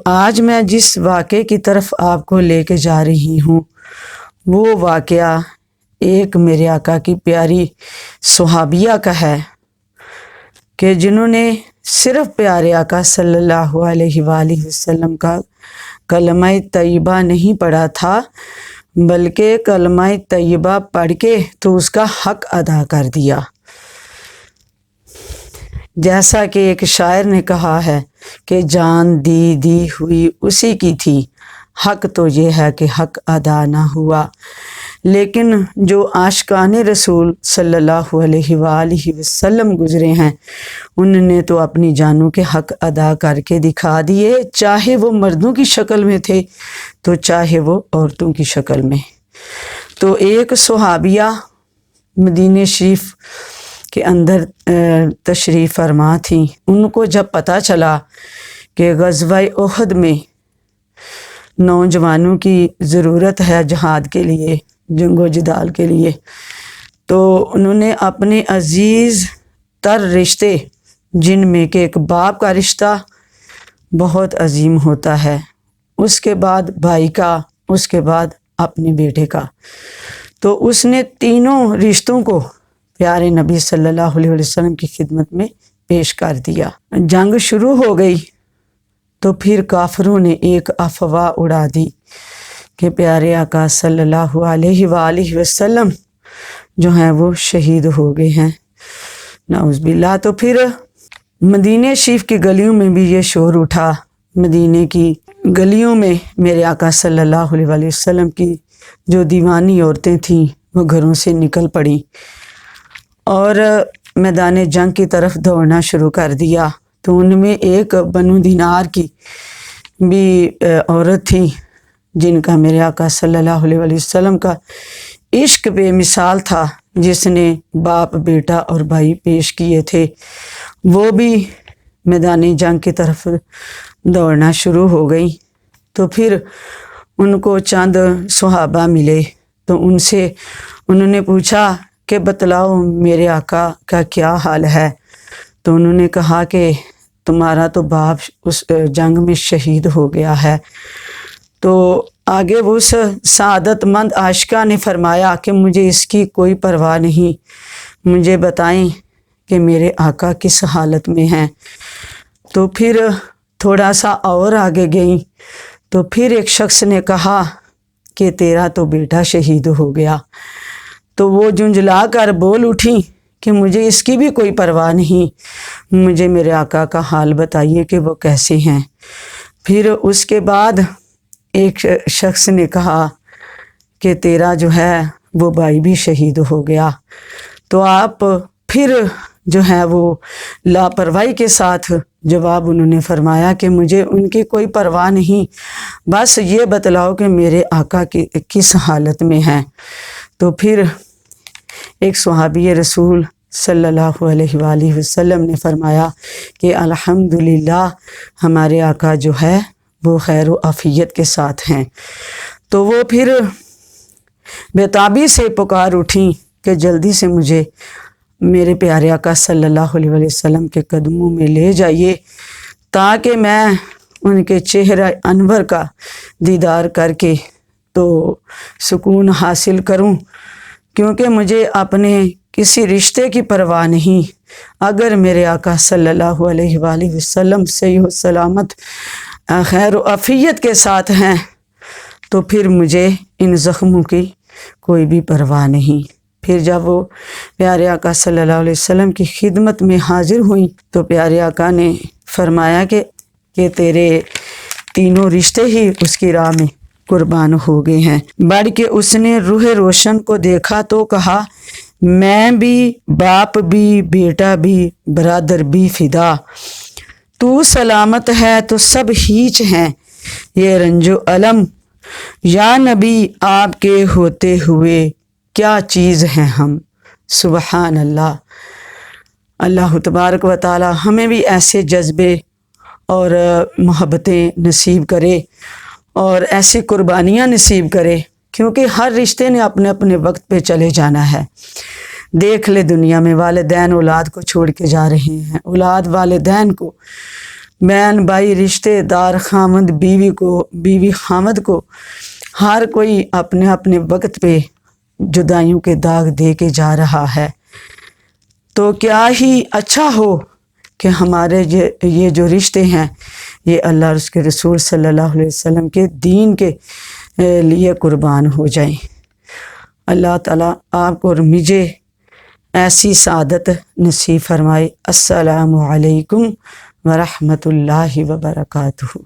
آج میں جس واقعے کی طرف آپ کو لے کے جا رہی ہوں وہ واقعہ ایک میرے آقا کی پیاری صحابیہ کا ہے کہ جنہوں نے صرف پیارے آقا صلی اللہ علیہ وآلہ وسلم کا کلمہ طیبہ نہیں پڑھا تھا بلکہ کلمہ طیبہ پڑھ کے تو اس کا حق ادا کر دیا۔ جیسا کہ ایک شاعر نے کہا ہے کہ جان دی ہوئی اسی کی تھی، حق تو یہ ہے کہ حق ادا نہ ہوا۔ لیکن جو عاشقان رسول صلی اللہ علیہ وآلہ وسلم گزرے ہیں انہوں نے تو اپنی جانوں کے حق ادا کر کے دکھا دیے، چاہے وہ مردوں کی شکل میں تھے تو چاہے وہ عورتوں کی شکل میں۔ تو ایک صحابیہ مدینہ شریف کے اندر تشریف فرما تھیں، ان کو جب پتہ چلا کہ غزوہ احد میں نوجوانوں کی ضرورت ہے جہاد کے لیے، جنگ و جدال کے لیے، تو انہوں نے اپنے عزیز تر رشتے، جن میں کہ ایک باپ کا رشتہ بہت عظیم ہوتا ہے، اس کے بعد بھائی کا، اس کے بعد اپنے بیٹے کا، تو اس نے تینوں رشتوں کو پیارے نبی صلی اللہ علیہ وسلم کی خدمت میں پیش کر دیا۔ جنگ شروع ہو گئی تو پھر کافروں نے ایک افواہ اڑا دی کہ پیارے آقا صلی اللہ علیہ وآلہ وسلم جو ہیں وہ شہید ہو گئے ہیں، نعوذ باللہ۔ تو پھر مدینہ شریف کی گلیوں میں بھی یہ شور اٹھا، مدینہ کی گلیوں میں میرے آقا صلی اللہ علیہ وآلہ وسلم کی جو دیوانی عورتیں تھیں وہ گھروں سے نکل پڑیں اور میدان جنگ کی طرف دوڑنا شروع کر دیا۔ تو ان میں ایک بنو دینار کی بھی عورت تھی جن کا میرے آقا صلی اللہ علیہ وآلہ وسلم کا عشق بے مثال تھا، جس نے باپ، بیٹا اور بھائی پیش کیے تھے، وہ بھی میدان جنگ کی طرف دوڑنا شروع ہو گئی۔ تو پھر ان کو چند صحابہ ملے تو ان سے انہوں نے پوچھا کہ بتلاؤ میرے آقا کا کیا حال ہے؟ تو انہوں نے کہا کہ تمہارا تو باپ اس جنگ میں شہید ہو گیا ہے۔ تو آگے وہ اس سعادت مند عاشقہ نے فرمایا کہ مجھے اس کی کوئی پرواہ نہیں، مجھے بتائیں کہ میرے آقا کس حالت میں ہیں۔ تو پھر تھوڑا سا اور آگے گئیں تو پھر ایک شخص نے کہا کہ تیرا تو بیٹا شہید ہو گیا۔ تو وہ جھنجھلا کر بول اٹھیں کہ مجھے اس کی بھی کوئی پرواہ نہیں، مجھے میرے آقا کا حال بتائیے کہ وہ کیسے ہیں۔ پھر اس کے بعد ایک شخص نے کہا کہ تیرا جو ہے وہ بھائی بھی شہید ہو گیا۔ تو آپ پھر جو ہے وہ لاپرواہی کے ساتھ جواب انہوں نے فرمایا کہ مجھے ان کی کوئی پرواہ نہیں، بس یہ بتلاؤ کہ میرے آقا کی کس حالت میں ہیں۔ تو پھر ایک صحابی رسول صلی اللہ علیہ وآلہ وسلم نے فرمایا کہ الحمدللہ ہمارے آقا جو ہے وہ خیر و عافیت کے ساتھ ہیں۔ تو وہ پھر بےتابی سے پکار اٹھیں کہ جلدی سے مجھے میرے پیارے آقا صلی اللہ علیہ وسلم کے قدموں میں لے جائیے تاکہ میں ان کے چہرہ انور کا دیدار کر کے تو سکون حاصل کروں، کیونکہ مجھے اپنے کسی رشتے کی پرواہ نہیں۔ اگر میرے آقا صلی اللہ علیہ وآلہ وسلم صحیح و سلامت خیر و عافیت کے ساتھ ہیں تو پھر مجھے ان زخموں کی کوئی بھی پرواہ نہیں۔ پھر جب وہ پیارے آقا صلی اللہ علیہ وسلم کی خدمت میں حاضر ہوئیں تو پیارے آقا نے فرمایا کہ تیرے تینوں رشتے ہی اس کی راہ میں قربان ہو گئے ہیں۔ بڑھ کے اس نے روح روشن کو دیکھا تو کہا میں بھی، باپ بھی، بیٹا بھی، برادر بھی فدا، تو سلامت ہے تو سب ہیچ ہیں یہ رنج و الم، یا نبی آپ کے ہوتے ہوئے کیا چیز ہیں ہم۔ سبحان اللہ۔ اللہ تبارک و تعالی ہمیں بھی ایسے جذبے اور محبتیں نصیب کرے اور ایسی قربانیاں نصیب کرے، کیونکہ ہر رشتے نے اپنے اپنے وقت پہ چلے جانا ہے۔ دیکھ لے دنیا میں والدین اولاد کو چھوڑ کے جا رہے ہیں، اولاد والدین کو، بہن بھائی رشتے دار خامد بیوی خامد کو ہر کوئی اپنے اپنے وقت پہ جدائیوں کے داغ دے کے جا رہا ہے۔ تو کیا ہی اچھا ہو کہ ہمارے یہ جو رشتے ہیں یہ اللہ اور اس کے رسول صلی اللہ علیہ وسلم کے دین کے لیے قربان ہو جائیں۔ اللہ تعالیٰ آپ کو اور مجھے ایسی سعادت نصیب فرمائے۔ السلام علیکم ورحمۃ اللہ وبرکاتہ۔